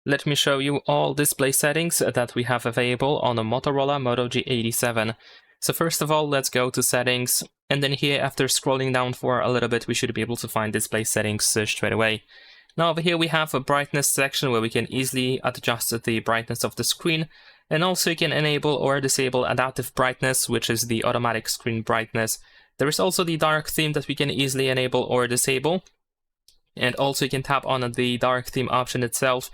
Let me show you all display settings that we have available on a Motorola Moto G87. So first of all, let's go to settings, and then here after scrolling down for a little bit, we should be able to find display settings straight away. Now over here we have a brightness section where we can easily adjust the brightness of the screen, and also you can enable or disable adaptive brightness, which is the automatic screen brightness. There is also the dark theme that we can easily enable or disable, and also you can tap on the dark theme option itself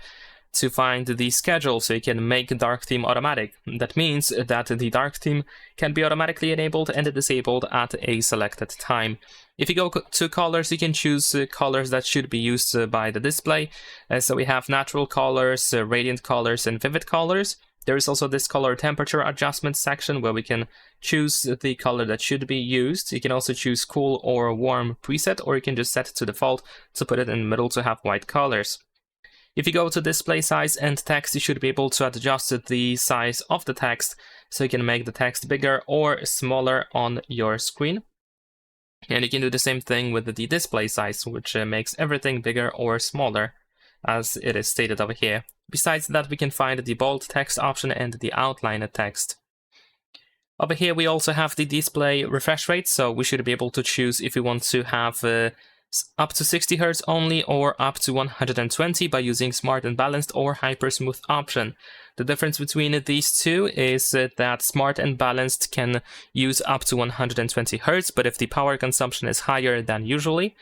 to find the schedule, so you can make dark theme automatic. That means that the dark theme can be automatically enabled and disabled at a selected time. If you go to colors, you can choose colors that should be used by the display. So we have natural colors, radiant colors, and vivid colors. There is also this color temperature adjustment section where we can choose the color that should be used. You can also choose cool or warm preset, or you can just set it to default to put it in the middle to have white colors. If you go to display size and text, you should be able to adjust the size of the text, so you can make the text bigger or smaller on your screen. And you can do the same thing with the display size, which makes everything bigger or smaller, as it is stated over here. Besides that, we can find the bold text option and the outline text. Over here, we also have the display refresh rate, so we should be able to choose if we want to have up to 60 Hz only or up to 120 by using Smart and Balanced or Hyper Smooth option. The difference between these two is that Smart and Balanced can use up to 120 Hz, but if the power consumption is higher than usually,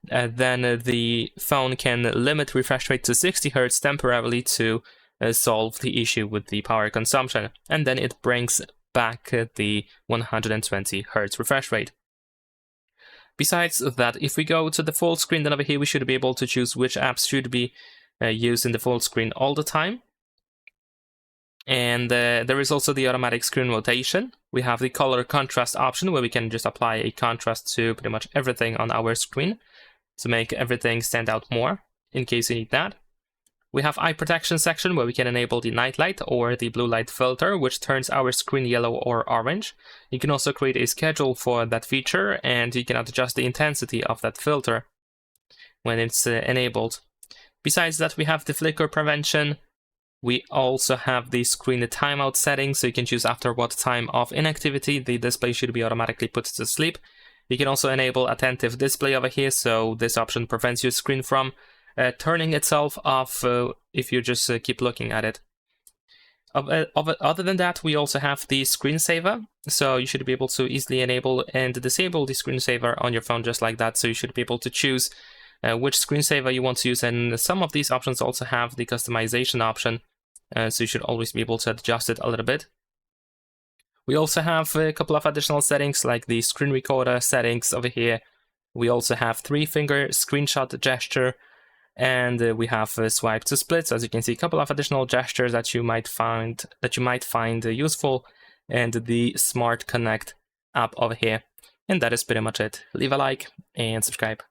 then the phone can limit refresh rate to 60 Hz temporarily to solve the issue with the power consumption, and then it brings back the 120 Hz refresh rate. Besides that, if we go to the full screen, then over here we should be able to choose which apps should be used in the full screen all the time. And there is also the automatic screen rotation. We have the color contrast option where we can just apply a contrast to pretty much everything on our screen to make everything stand out more in case you need that. We have eye protection section where we can enable the night light or the blue light filter, which turns our screen yellow or orange. You can also create a schedule for that feature, and you can adjust the intensity of that filter when it's enabled. Besides that, we have the flicker prevention. We also have the screen timeout settings, so you can choose after what time of inactivity the display should be automatically put to sleep. You can also enable attentive display over here, so this option prevents your screen from turning itself off if you just keep looking at it. Other than that, we also have the screensaver, so you should be able to easily enable and disable the screensaver on your phone just like that, so you should be able to choose which screensaver you want to use, and some of these options also have the customization option, so you should always be able to adjust it a little bit. We also have a couple of additional settings like the screen recorder settings over here. We also have 3-finger screenshot gesture, and we have swipe to split. So as you can see, a couple of additional gestures that you might find useful, and the Smart Connect app over here. And that is pretty much it. Leave a like and subscribe.